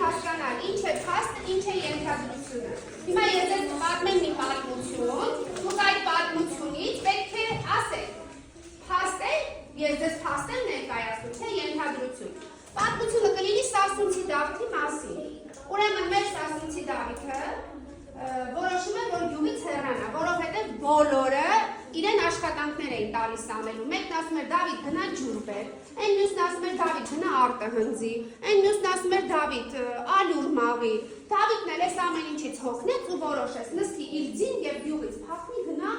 հասկանալ ինչ է փաստը, ինչ է ենթադրությունը։ Հիմա ես ձեզ պատմեմ մի պատմություն, դուք այդ պատմությունից պետք է ասեք փաստ է, ես ձեզ փաստ եմ ներկայացնում, թե ենթադրություն։ Պատմությունը կլինի Սասունցի Դավթի մասին։ Ուրեմն մեր Սասունցի Դավիթը որոշում է, որ գյուղից հեռանա, որովհետև բոլորը իրեն աշխատանքներ էին տալիս ամելու։ Մեկն ասում էր Դավիթ գնա ջուր բեր, այն մյուսն ասում էր Դավիթ գնա արտը հնձի, այն մյուսն ասում էր Դավիթ ալյուր մաղի։ Դավիթն էլ այս ամեն ինչից հոգնեց ու որոշեց նստի իր ձին եւ գյուղից փախնի գնա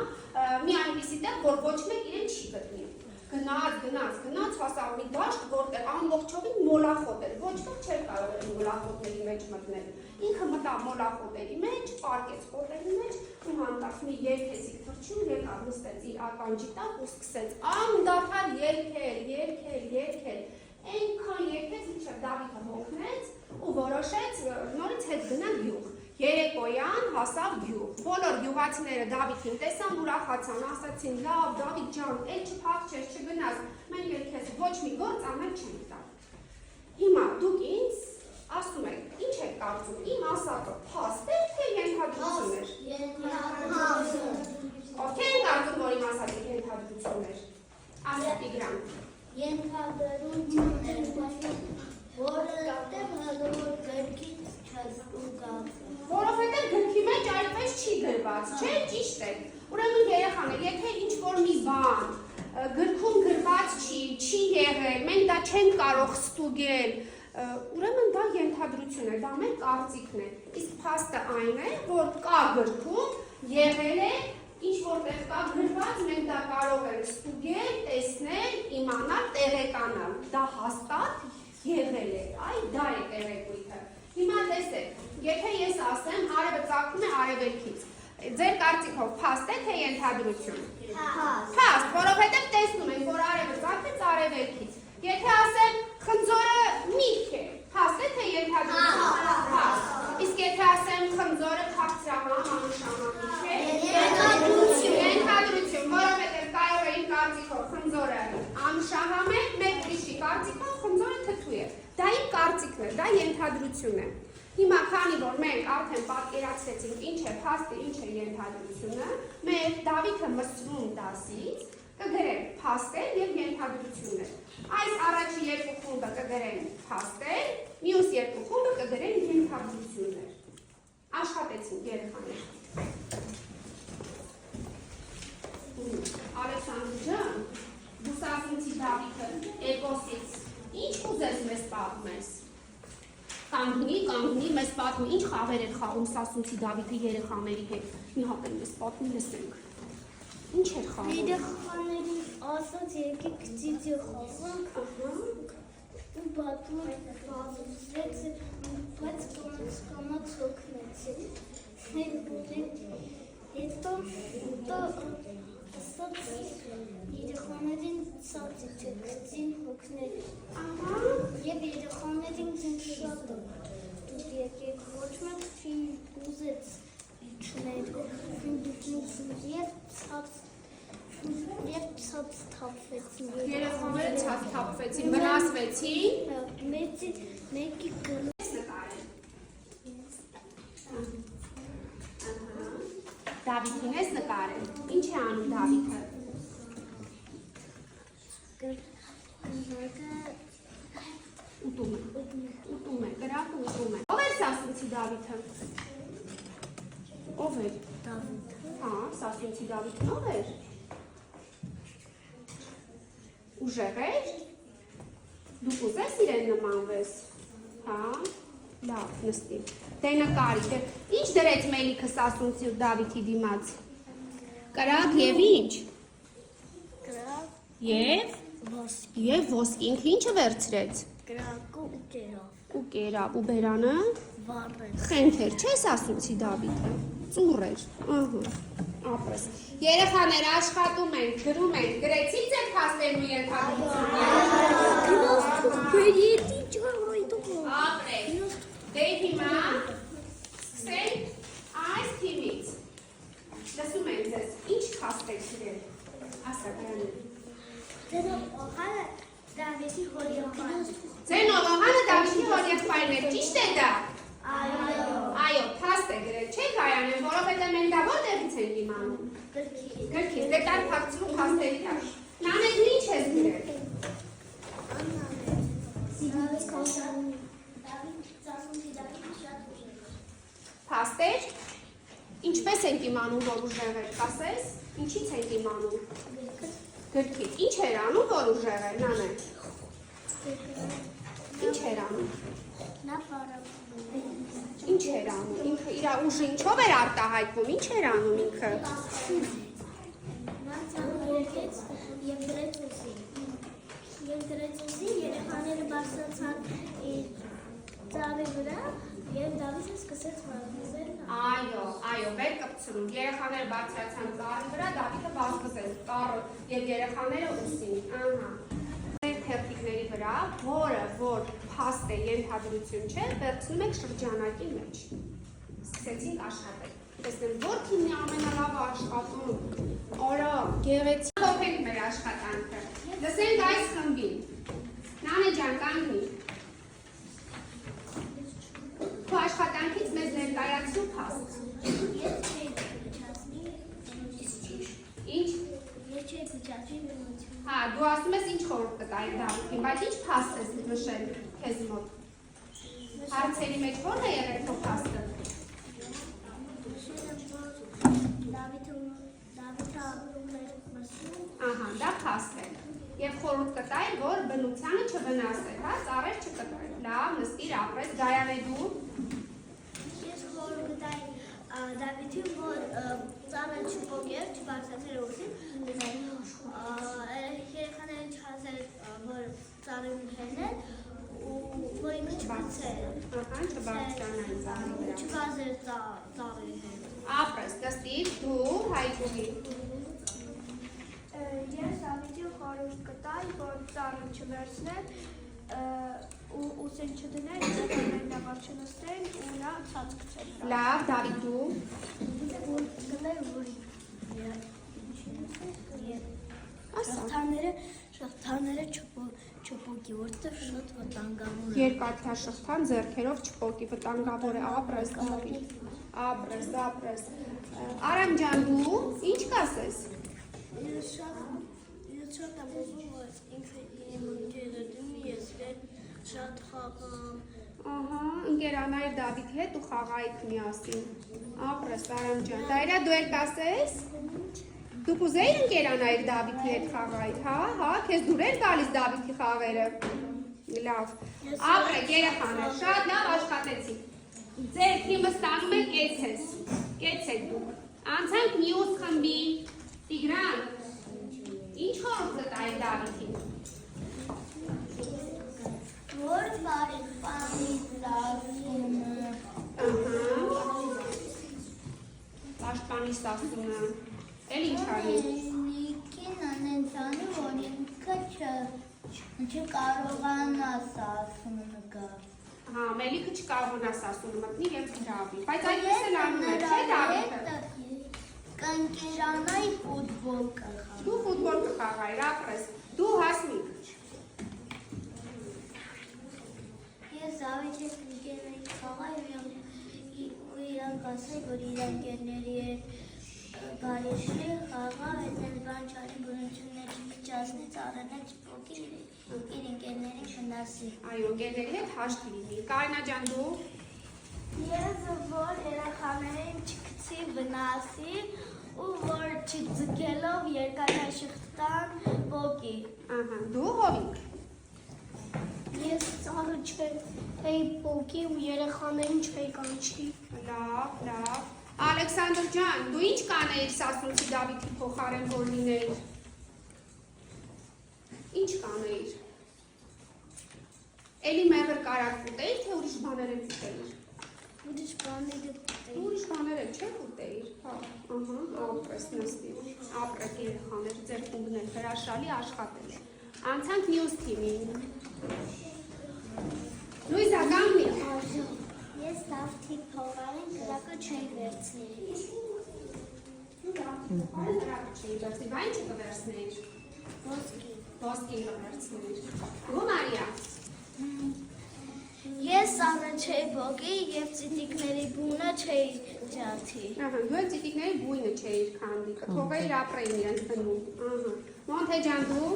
մի այնպիսի տեղ, որ ոչ մեկ իրեն չի գտնի։ Գնաց, հասավ մի դաշտ, որտեղ ամբողջովին մոլախոտ էր, ոչ ոք չէր կարող էր մոլախոտների մեջ մտնել։ Ինքը մտավ մոլախոտերի մեջ, պարկեց խոտերի մեջ ու հանդարտ մի երգեցիկ թռչուն եկավ նստեց իր ականջի տակ ու սկսեց անդադար երգել։ Այնքան երգեց, մինչև Դավիթը հոգնեց ու որոշեց նորից հետ գնալ գյուղ։ Երեկոյան հասավ գյուղ։ Բոլոր գյուղացիները Դավիթին տեսան, ուրախացան, ասացին՝ լավ, Դավիթ ջան, էլ չփախչես, չգնաս, մենք էլ քեզ ոչ մի գործ անել չենք տա։ Հիմա դուք ինձ ասում եք, ինչ եք կարծում, իմ ասածը փաստ է, թե ենթադրություն էր։ Ովքեր են կարծում, որ իմ ասածը ենթադրություն էր։ Ասա Տիգրան։ Ենթադրություն էր, որովհետև հաջորդ գրքից չուգավ։ Որովհետև գրքի մեջ այդպես չի գրված, չէ՞, ճիշտ է։ Ուրեմն երեխաներ, եթե ինչ-որ մի բան գրքում գրված չի եղել, մենք դա չենք կարող ստուգել, ուրեմն դա ենթադրություն է, դա մեր կարծիքն է։ Իսկ փաստը այն է, որ կա գրքում, եղել է, ինչ-որտեղ կա գրված, մենք դա կարող ենք ստուգել, տեսնել, իմանալ, տեղեկանալ։ Դա հաստատ եղել է, դա է տեղեկույթը։ Հիմա տեսեք, եթե ես ասեմ, արևը ծագում է արևելքից, ձեր կարծիքով փաստ է, թե ենթադրություն։ Փաստ, որովհետև տեսնում ենք, որ արևը ծագվեց արևելքից։ Եթե ասեմ, խնձորը միրգ է, փաստ է, թե ենթադրություն։ Փաստ։ Իսկ եթե ասեմ, խնձորը փակցրահամ, անուշահամ է, ենթադրություն, որովհետև կարող է իմ կարծիքով խնձորը անուշահամ է, մեկ ուրիշի կարծիքով խնձորը թթու է։ Դա իմ կարծիքն է, դա ենթադրություն է։ Հիմա քանի որ մենք արդեն պատկերացրեցինք ինչ է փաստը, ինչ է ենթադրությունը, մեր Դավիթը մսրում դասից կգրենք փաստեր եւ ենթադրություններ։ Այս առաջի երկու խումբը կգրեն փաստեր, մյուս երկու խումբը կգրեն ենթադրություններ։ Աշխատեցինք երեխաներ։ Ալեքսանդր ջան, դու Սասունցի Դավիթը էպոսից ինչ ուզես մեզ պատմես։ Կանգնի, մեզ պատմի, ինչ խաղեր էր խաղում Սասունցի Դավիթը երեխաների հետ։ Մի հատ էլ մեզ պատմի, լսենք։ Ինչ էր խաղում։ Երեխաներին ասած եկեք ծիծի խաղանք, ու պատմում բազվեց, բայց կամաց հոգնեցի։ Հետո ասած երեխաներին ծածի չգծին հոգնել։ Եվ երեխաներին ձեն շատ դուք եկեք ոչ մեկ ֆիլմ ուզեց իջնել, և ցած թափվեցին։ Երեխաները ցած թափվեցին, վնասվեցին։ Մեկի գրեց նկարել։ Դավիթին ես նկարել։ Ինչ է անում Դավիթը։ Ուտում է, գրակը ուտում է։ Ով էր Սասունցի Դավիթը։ Ով էր։ Դավիթը։ Հա, Սասունցի Դավիթն ով էր։ Ուժեղ էր։ Դուք ուզես իրեն նմանվես։ Հա, լավ, նստի։ Դե նկարի, ինչ դրեց Մելիքը Սասունցի Դավիթի դիմաց։ Կրակ եւ ինչ։ Կրակ Եվ ոսկինքը ինչը վերցրեց։ կրակը ու կերավ։ Ու կերավ, ու բերանը Վառեց։ խենթեր, չէ Սասունցի Դավիթը։ Ծուռ էր։ Ապրես։ Երեխաներ աշխատում ենք, գրում ենք, գրեցի ձեր փաստերն ու ենթադրությունները։ Ապրես։ Դե հիմա սկսենք այս թիմից։ Լսում ենք ձեզ, ինչ փաստեր չիրել։ Ասա գրանել։ Ձենով ողանը Դավիթի հորեղբայրն է։ Ձենով ողանը Դավիթի հորեղբայրն է, ճիշտ է դա։ ենք իմանում։ Գրքի։ Գրքի, դե կար փակցրու փաստերի տակ։ Նանեկ ինչ ես գրել։ Փաստեր։ Ինչպես ենք իմանում, որ ուժեղ էր, ասես։ Ինչից ենք իմանում։ Գրքից։ Ինչ էր անում, որ ուժեղ էր, Նանեկ։ Ինչ էր անում։ Ինչ էր անում։ Ինքը իր ուժը ինչով էր արտահայտվում, ինչ էր անում ինքը։ Եվ դրեց ուսի, երեխաները բարձրացան ծառի վրա և Դավիթը սկսեց վազվզել։ Այո, վեր կպցրում, երեխաները բարձրացան ծառի վրա, Դավիթը վազվզեց ծառը և երեխաները ուսին, թերթիկների վրա, որը որ փաստ է ենթադրություն չէ, վերցնում ենք շրջանակի մեջ, սկսեցինք աշխատել, տեսնեմ որ թիմի ամենալավը աշխատում, օրը, գեղեցիկ, հոփենք մեր աշխատանքը, լսենք այս խմբին, Նանե ջան կանգնի, քո աշխատանքից մեզ ներկայացրու փաստ, ինչ? Հա, դու ասում ես ինչ խորհուրդ կտայի Դավիթին, բայց ինչ փաստ ես նշել քեզ մոտ։ Հարցերի մեջ ո՞րն է եղել քո փաստը։ Ահա, դա փաստ է։ Եվ խորհուրդ կտայի, որ բնությանը չվնասել, հա, ծառեր չկտրել։ Լավ, նստիր, ապրես, Գայանե դու։ Ես խորհուրդ կտայի Դավիթին, որ ծառը չփոկեր, չբարձրացել ուսին, երեխաները չհասել, որ ծառին հենել, որ ինքը չբարձրել։ Ահա, չբարձրանային ծառի վրա։ Չվազեր ծառի հետ։ Ապրես, նստիր, դու, Հայկուհի։ Ես Դավիթին խորհուրդ կտայի, որ ծառը չվերցնել, ուսին չդնել, երեխաներն դավար չնստեն ու նա ցած գցել։ Լավ, Դավիթ դու։ Շղթաները չփոկի, որտեղ շատ վտանգավոր է։ Երկաթյա շղթան ձեռքերով չփոկի, վտանգավոր է, ապրես, Դավիթ, ապրես։ Արամ ջան դու, ինչ կասես։ Ես շատ եմ ուզում, որ ինքը իմ ընկերը դիմի, ես շատ խաղամ։ Ահա, ընկերանայր Դավիթի հետ ու խաղայիք միասին։ Ապրես, Արամ ջան, Տայրա դու էլ կասես։ Դու կուզեիր ընկերանայր Դավիթի հետ խաղայիք, հա, քեզ դուր էր գալիս Դավիթի խաղերը։ Լավ, ապրեք երեխաներ, շատ լավ աշխատեցիք։ Ձեր թիմը ստանում եք կեցեք դուք։ Անցանք մյուս խմբի, Տիգրան, ինչ խորհուրդ կտայի Դավիթին։ Որ բարեկամի սասունը։ Պաշտպանի սասունը։ Էլ ինչ անի։ Նիկին անենցանի, որ ինքը չկարողանա սասունը գա։ Հա, Մելիքը չկարողանա սասունը մտնի և գրավի։ Բայց այդպես էլ անում է, չէ Դավիթը։ Կընկերանայի ֆուտբոլ կխաղ։ Դու ֆուտբոլ կխաղայր, ապրես։ Դու Հասմիկ։ Ես Դավիթի հետ ընկերների խաղայ ու իրանք ասել, որ իր ընկերների հետ բարեշի խաղա, հետել բան չարի բնություններ չիջացնի, ծառերներ չփոկի, իր ընկերներին վնասի։ Այո, ընկերների հետ հաշտի լինի։ Կարինա ջան դու։ Ես որ երեխաներին չգցի վնասի ու որ չձգելով երկաթաշղթան փոկի։ Ահա, դու Հովիկ։ Ես ծառը չէի փոկի ու երեխաներին չէի կանչի։ Լավ։ Ալեքսանդր ջան, դու ինչ կանեիր սասունցի Դավիթի փոխարեն որ լինեիր։ Ինչ կանեիր։ Էլի մեղր կարակ ուտեիր, թե ուրիշ բաներ եմ ուտեիր։ Ուրիշ բաներ Ուրիշ բաներ եմ չեք ուտեիր։ Հա, ապրես նստիր։ Ապրեք երեխաներ, ձեր խումբն էլ հրաշալի աշխատել է։ Անցանք մյուս թիմին։ Լույզա կանգնի։ Ես Դավթի փոխարեն գրակը չէի վերցնել։ Բա ինչ կվերցնեիր։ Ոսկի։ Ոսկի կվերցնեիր։ Դու Մարիա։ Ես սառը չէի բոգի և ծիտիկների բունը չէի ջարդի։ Ահա, դու էլ ծիտիկների բույնը չէիր քանդի, կթողեիր ապրեին իրենց բնում։ Ահա։ Մոնթե ջան դու։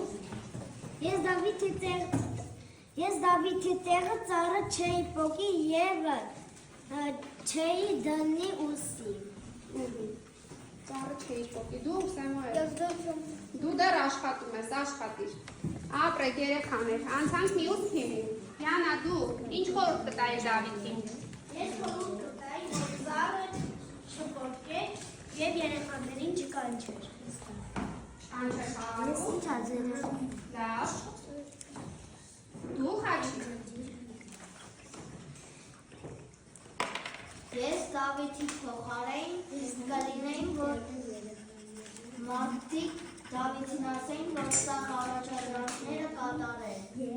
Ես Դավիթի տեղը ծառը չէի բոգի և չէի դնի ուսի։ Ծառը չէիր պոկի, դու Սեմուել։ Դու դեռ աշխատում ես, աշխատիր։ Ապրեք երեխաներ, անցանք մյուս թիմին։ Յանա դու, ինչ խորհուրդ կտայիր Դավիթին։ Ես խորհուրդ կտայի, որ ծառը չպոկեր և երեխաներին չկանչեր։ Անչեր խաղալու։ Ինչ ածել Լավ։ Դու Խաչիկ։ Ես Դավիթի փոխարեն կլինեին, որ մարդիկ Դավիթին ասեին, որ սա առաջադրանքները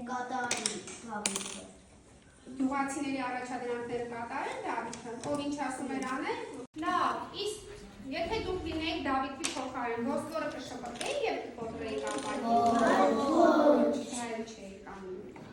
կատարի Դավիթը։ Գյուղացիների առաջադրանքները կատարեն Դավիթը, ով ինչ ասում էր անել։ Լավ, իսկ եթե դուք լինեիք Դավիթի փոխարեն, ոսկորը կշպրտեի և կփոթրեիք ապակին։ Ոչ, չէի կանում։